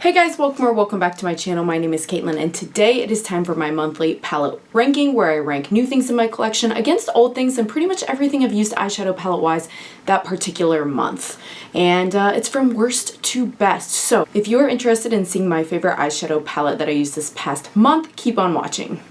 Hey guys, welcome or welcome back to my channel. My name is Caitlin and today it is time for my monthly palette ranking where I rank new things in my collection against old things and pretty much everything I've used eyeshadow palette wise that particular month. And it's from worst to best. So if you are interested in seeing my favorite eyeshadow palette that I used this past month, keep on watching.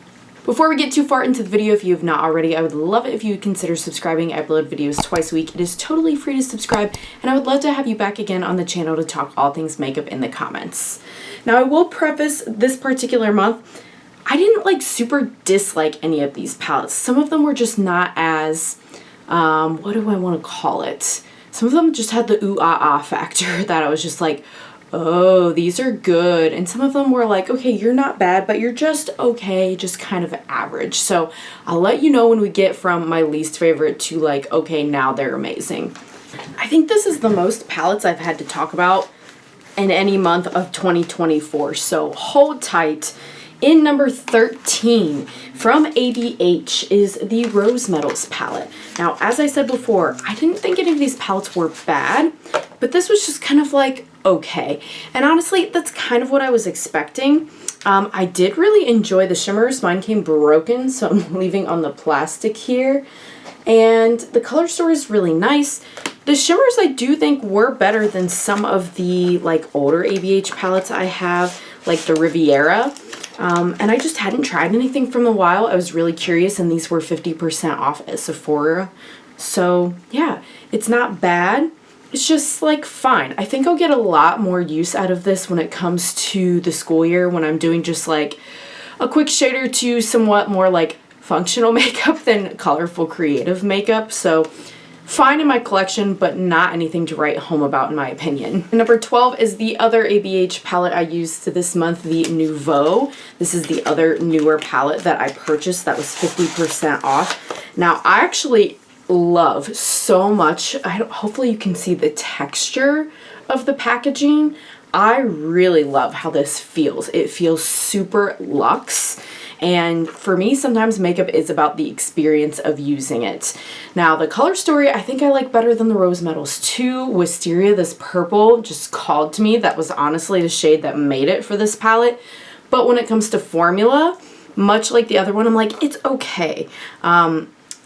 Before we get too far into the video, if you have not already, I would love it if you would consider subscribing. I upload videos twice a week. It is totally free to subscribe, and I would love to have you back again on the channel to talk all things makeup in the comments. Now, I will preface this particular month, I didn't super dislike any of these palettes. Some of them were just not as, what do I want to call it? Some of them just had the ooh-ah-ah factor that I was just like, oh, these are good. And some of them were like, okay, you're not bad, but you're just okay, just kind of average. So I'll let you know when we get from my least favorite to like, okay, now they're amazing. I think this is the most palettes I've had to talk about in any month of 2024. So hold tight. In number 13 from ABH is the Rose Metals palette. Now, as I said before, I didn't think any of these palettes were bad, but this was just kind of like, okay. And honestly, that's kind of what I was expecting. I did really enjoy the shimmers. Mine came broken, so I'm leaving on the plastic here. And the color story is really nice. The shimmers I do think were better than some of the older ABH palettes I have, like the Riviera. And I just hadn't tried anything from a while. I was really curious, and these were 50% off at Sephora. So yeah, it's not bad. It's just fine. I think I'll get a lot more use out of this when it comes to the school year, when I'm doing just a quick shader to somewhat more functional makeup than colorful creative makeup. So fine in my collection, but not anything to write home about in my opinion. Number 12 is the other ABH palette I used this month, the Nouveau. This is the other newer palette that I purchased that was 50% off. Now, I actually love so much, hopefully you can see the texture of the packaging. I really love how this feels. It feels super luxe. And for me, sometimes makeup is about the experience of using it. Now, the color story I think I like better than the Rose Metals too. Wisteria, this purple, just called to me. That was honestly the shade that made it for this palette. But when it comes to formula, much like the other one, I'm like, it's okay.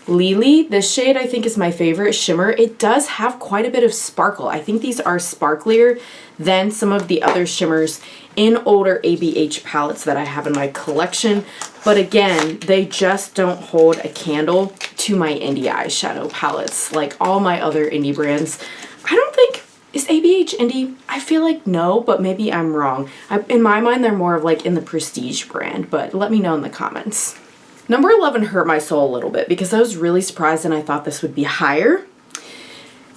Lily, this shade I think is my favorite shimmer. It does have quite a bit of sparkle. I think these are sparklier than some of the other shimmers in older ABH palettes that I have in my collection. But again, they just don't hold a candle to my indie eyeshadow palettes like all my other indie brands. I don't think, is ABH indie? I feel like no, but maybe I'm wrong. In my mind, they're more of in the prestige brand, but let me know in the comments. Number 11 hurt my soul a little bit because I was really surprised and I thought this would be higher.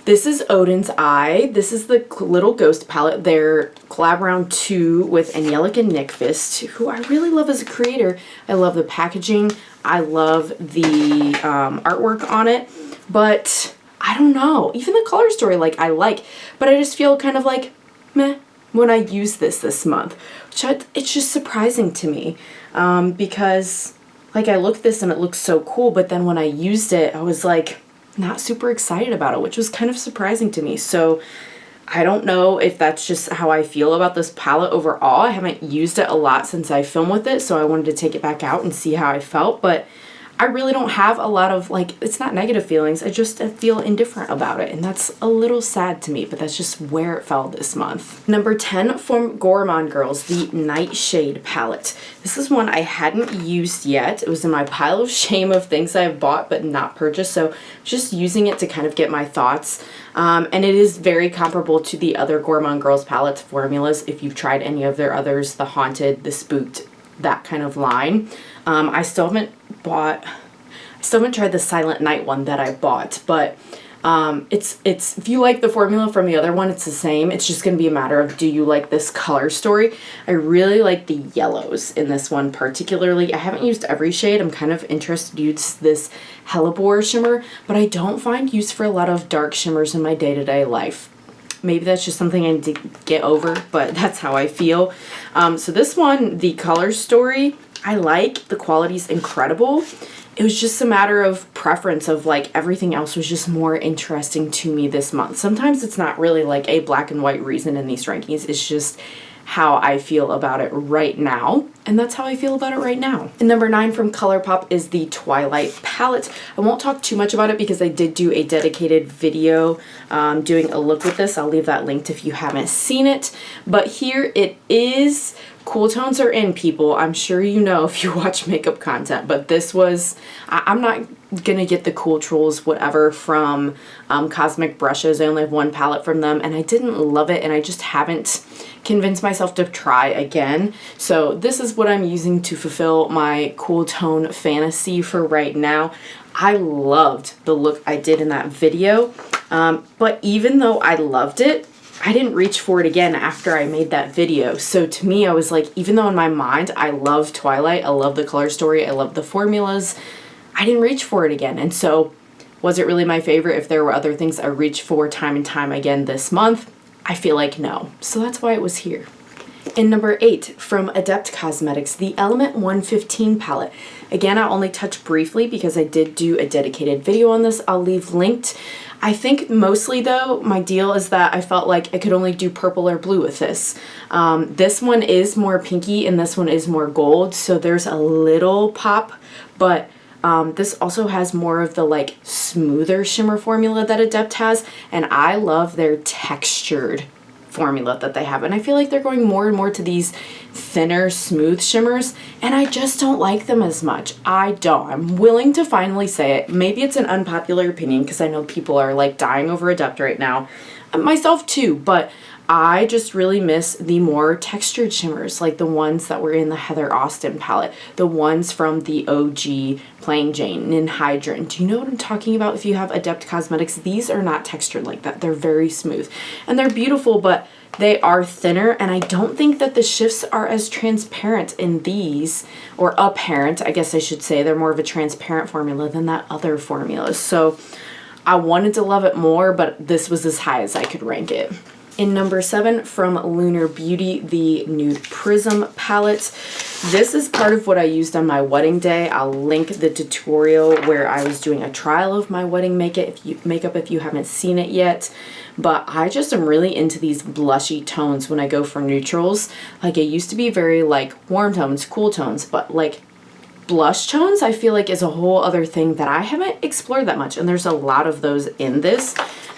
This is Odin's Eye. This is the Little Ghost palette. They're collab round 2 with Angelica Nyqvist, who I really love as a creator. I love the packaging. I love the artwork on it. But I don't know. Even the color story I like. But I just feel kind of meh when I use this month. Which it's just surprising to me because I looked this and it looks so cool, but then when I used it, I was not super excited about it, which was kind of surprising to me. So I don't know if that's just how I feel about this palette overall. I haven't used it a lot since I filmed with it, so I wanted to take it back out and see how I felt, but I really don't have a lot of it's not negative feelings. I just feel indifferent about it, and that's a little sad to me, but that's just where it fell this month. Number 10 from Gourmand Girls, the Nightshade palette. This is one I hadn't used yet. It was in my pile of shame of things I've bought but not purchased, so just using it to kind of get my thoughts. And it is very comparable to the other Gourmand Girls palettes formulas if you've tried any of their others, the Haunted, the Spooked, that kind of line. I still haven't tried the Silent Night one that I bought, but it's if you like the formula from the other one, it's the same. It's just going to be a matter of, do you like this color story? I really like the yellows in this one particularly. I haven't used every shade. I'm kind of interested to use this Hellebore shimmer, but I don't find use for a lot of dark shimmers in my day-to-day life. Maybe that's just something I need to get over, but that's how I feel. So this one, the color story, I like. The quality's incredible. It was just a matter of preference of everything else was just more interesting to me this month. Sometimes it's not really a black and white reason in these rankings. It's just how I feel about it right now. And that's how I feel about it right now. And number 9 from Colourpop is the Twilight palette. I won't talk too much about it because I did do a dedicated video doing a look with this. I'll leave that linked if you haven't seen it. But here it is. Cool tones are in, people. I'm sure you know if you watch makeup content, but this was, I'm not gonna get the Cool Trolls whatever from Cosmic Brushes. I only have one palette from them and I didn't love it, and I just haven't convinced myself to try again. So this is what I'm using to fulfill my cool tone fantasy for right now. I loved the look I did in that video, but even though I loved it, I didn't reach for it again after I made that video. So to me, I was like, even though in my mind I love Twilight, I love the color story, I love the formulas, I didn't reach for it again. And so was it really my favorite if there were other things I reached for time and time again this month? I feel like no. So that's why it was here. In number 8 from Adept Cosmetics, the Element 115 palette. Again, I'll only touch briefly because I did do a dedicated video on this. I'll leave linked. I think mostly though, my deal is that I felt like I could only do purple or blue with this. This one is more pinky and this one is more gold, so there's a little pop, but this also has more of the like smoother shimmer formula that Adept has, and I love their textured formula that they have, and I feel like they're going more and more to these thinner smooth shimmers, and I just don't like them as much. I don't. I'm willing to finally say it. Maybe it's an unpopular opinion because I know people are like dying over Adept right now, myself too, but I just really miss the more textured shimmers, like the ones that were in the Heather Austin palette, the ones from the OG Plain Jane and Hydrant. Do you know what I'm talking about? If you have Adept Cosmetics, these are not textured like that. They're very smooth and they're beautiful, but they are thinner, and I don't think that the shifts are as transparent in these, or apparent, I guess I should say. They're more of a transparent formula than that other formula. So I wanted to love it more, but this was as high as I could rank it. In number 7 from Lunar Beauty, the Nude Prism palette. This is part of what I used on my wedding day. I'll link the tutorial where I was doing a trial of my wedding makeup if you haven't seen it yet. But I just am really into these blushy tones when I go for neutrals. Like, it used to be very like warm tones, cool tones, but like blush tones I feel like is a whole other thing that I haven't explored that much, and there's a lot of those in this.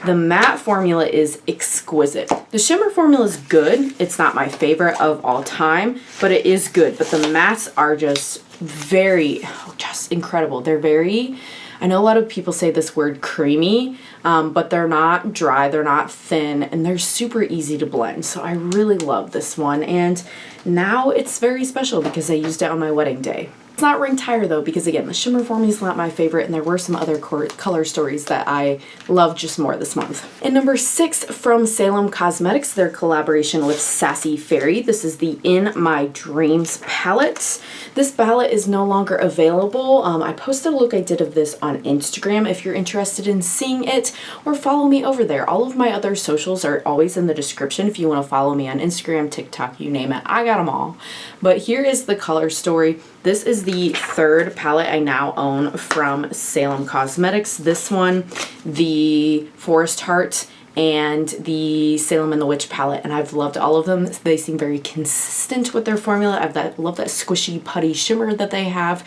The matte formula is exquisite. The shimmer formula is good. It's not my favorite of all time, but it is good. But the mattes are just very, just incredible. They're very, I know a lot of people say this word creamy, but they're not dry, they're not thin, and they're super easy to blend. So I really love this one, and now it's very special because I used it on my wedding day. It's not ranked higher though, because again, the shimmer formula is not my favorite, and there were some other color stories that I loved just more this month. And number 6 from Salem Cosmetics, their collaboration with Sassy Fairy. This is the In My Dreams palette. This palette is no longer available. I posted a look I did of this on Instagram if you're interested in seeing it, or follow me over there. All of my other socials are always in the description if you want to follow me on Instagram, TikTok, you name it. I got them all. But here is the color story. This is the 3rd palette I now own from Salem Cosmetics. This one, the Forest Heart, and the Salem and the Witch palette, and I've loved all of them. They seem very consistent with their formula. I love that squishy putty shimmer that they have.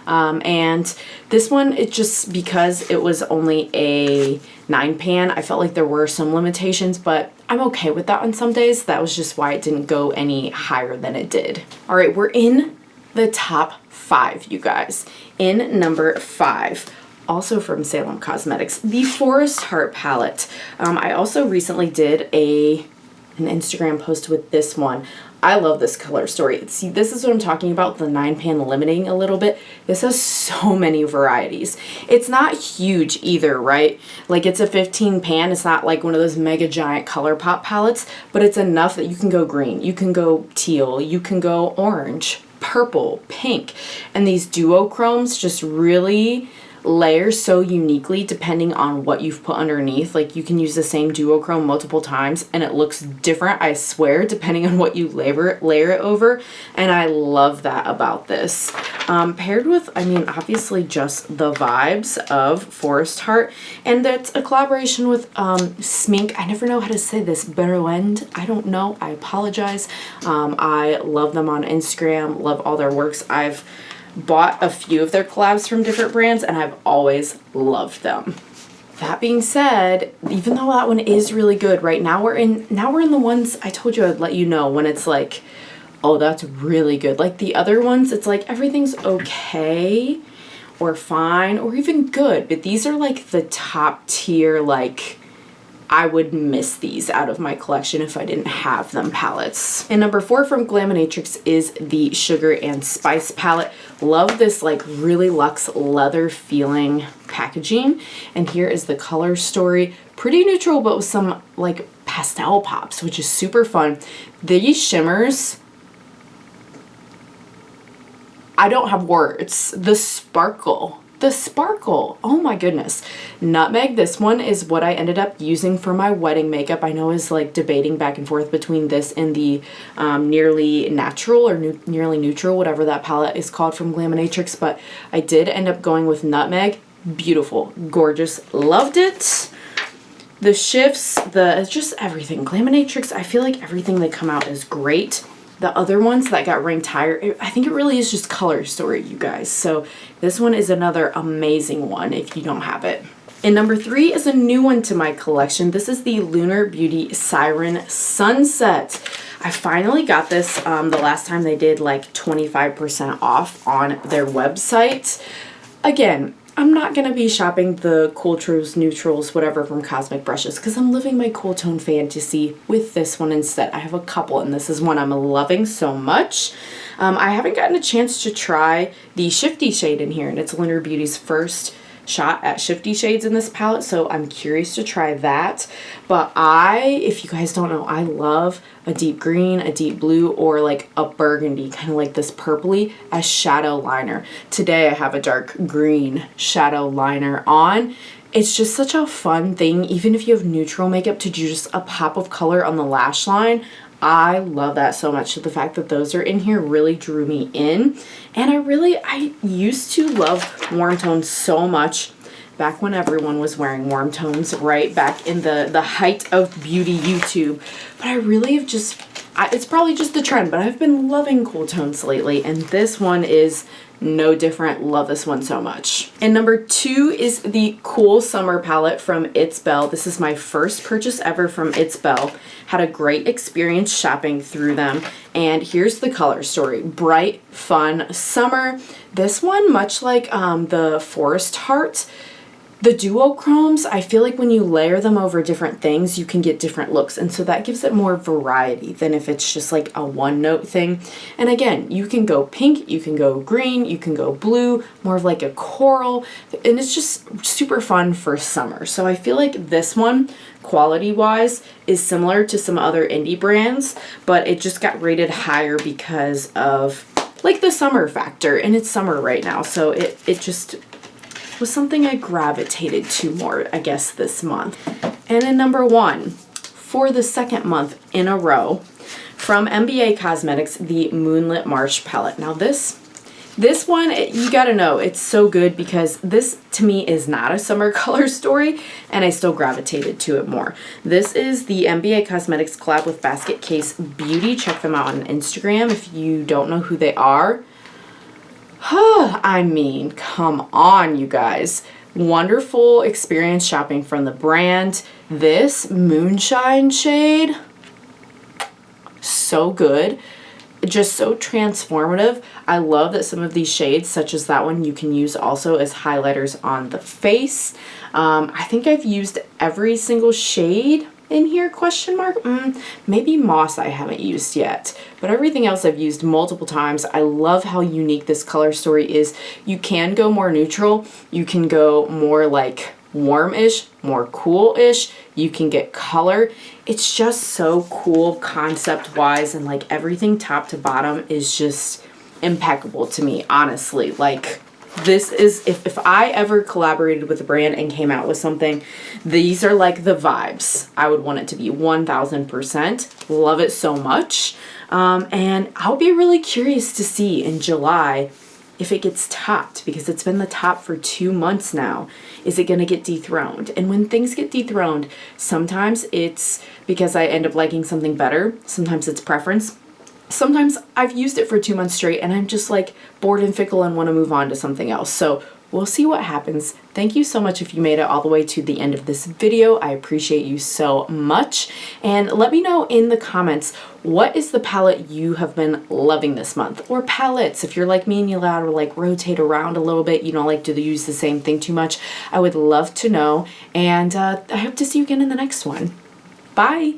And this one, it just, because it was only a 9 pan, I felt like there were some limitations, but I'm okay with that on some days. That was just why it didn't go any higher than it did. All right, we're in the top 5, you guys. In number 5, also from Salem Cosmetics, the Forest Heart palette. I also recently did an Instagram post with this one. I love this color story. See, this is what I'm talking about, the 9 pan limiting a little bit. This has so many varieties. It's not huge either, right? Like, it's a 15 pan. It's not like one of those mega giant Colourpop palettes, but it's enough that you can go green, you can go teal, you can go orange, purple, pink, and these duochromes just really layer so uniquely depending on what you've put underneath. Like you can use the same duochrome multiple times and it looks different, I swear, depending on what you layer it over. And I love that about this. Paired with, I mean, obviously just the vibes of Forest Heart. And that's a collaboration with Smink. I never know how to say this. Brunette. I don't know. I apologize. I love them on Instagram. Love all their works. I've bought a few of their collabs from different brands and I've always loved them. That being said, even though that one is really good, right now we're in the ones I told you I'd let you know when it's like, oh, that's really good. Like the other ones, it's like everything's okay or fine or even good, but these are like the top tier, like I would miss these out of my collection if I didn't have them palettes. And number 4 from Glaminatrix is the Sugar and Spice palette. Love this like really luxe leather feeling packaging. And here is the color story. Pretty neutral, but with some like pastel pops, which is super fun. These shimmers, I don't have words. The sparkle, oh my goodness. Nutmeg, this one is what I ended up using for my wedding makeup. I know is like debating back and forth between this and the Nearly Natural or Nearly Neutral, whatever that palette is called from Glaminatrix, but I did end up going with Nutmeg. Beautiful, gorgeous, loved it. The shifts, just everything. Glaminatrix, I feel like everything they come out is great. The other ones that got ranked higher, I think it really is just color story, you guys. So this one is another amazing one if you don't have it. And number 3 is a new one to my collection. This is the Lunar Beauty Siren Sunset. I finally got this the last time they did like 25% off on their website. Again, I'm not going to be shopping the Cool Trues, Neutrals, whatever from Cosmic Brushes because I'm living my cool tone fantasy with this one instead. I have a couple and this is one I'm loving so much. I haven't gotten a chance to try the Shifty shade in here, and it's Lunar Beauty's first shot at Shifty shades in this palette, so I'm curious to try that. But if you guys don't know, I love a deep green, a deep blue, or like a burgundy, kind of like this purpley as shadow liner. Today I have a dark green shadow liner on. It's just such a fun thing, even if you have neutral makeup, to do just a pop of color on the lash line. I love that so much. So the fact that those are in here really drew me in. And I used to love warm tones so much back when everyone was wearing warm tones, right? Back in the height of beauty YouTube. But I really have just, it's probably just the trend, but I've been loving cool tones lately. And this one is no different. Love this one so much. And number 2 is the Cool Summer palette from It's Belle. This is my first purchase ever from It's Belle. Had a great experience shopping through them. And here's the color story. Bright, fun, summer. This one, much like the Forest Heart, the duochromes, I feel like when you layer them over different things, you can get different looks. And so that gives it more variety than if it's just like a one note thing. And again, you can go pink, you can go green, you can go blue, more of like a coral. And it's just super fun for summer. So I feel like this one, quality wise, is similar to some other indie brands, but it just got rated higher because of like the summer factor. And it's summer right now. So it just was something I gravitated to more, I guess, this month. And in number 1, for the second month in a row, from MBA Cosmetics, the Moonlit Marsh palette. Now this one, you gotta know, it's so good because this, to me, is not a summer color story, and I still gravitated to it more. This is the MBA Cosmetics collab with Basket Case Beauty. Check them out on Instagram if you don't know who they are. I mean, come on, you guys. Wonderful experience shopping from the brand. This Moonshine shade, so good. Just so transformative. I love that some of these shades, such as that one, you can use also as highlighters on the face. I think I've used every single shade in here, question mark. Maybe Moss I haven't used yet, but everything else I've used multiple times. I love how unique this color story is. You can go more neutral, you can go more like warm-ish, more cool-ish, you can get color. It's just so cool concept-wise, and like everything top to bottom is just impeccable to me, honestly. Like, This is, if I ever collaborated with a brand and came out with something, these are like the vibes I would want it to be. 1000%. Love it so much. And I'll be really curious to see in July if it gets topped, because it's been the top for 2 months now. Is it going to get dethroned? And when things get dethroned, sometimes it's because I end up liking something better. Sometimes it's preference. Sometimes I've used it for 2 months straight and I'm just like bored and fickle and want to move on to something else. So we'll see what happens. Thank you so much if you made it all the way to the end of this video. I appreciate you so much. And let me know in the comments, what is the palette you have been loving this month? Or palettes, if you're like me and you allowed to like rotate around a little bit, you don't like to use the same thing too much. I would love to know. And I hope to see you again in the next one. Bye.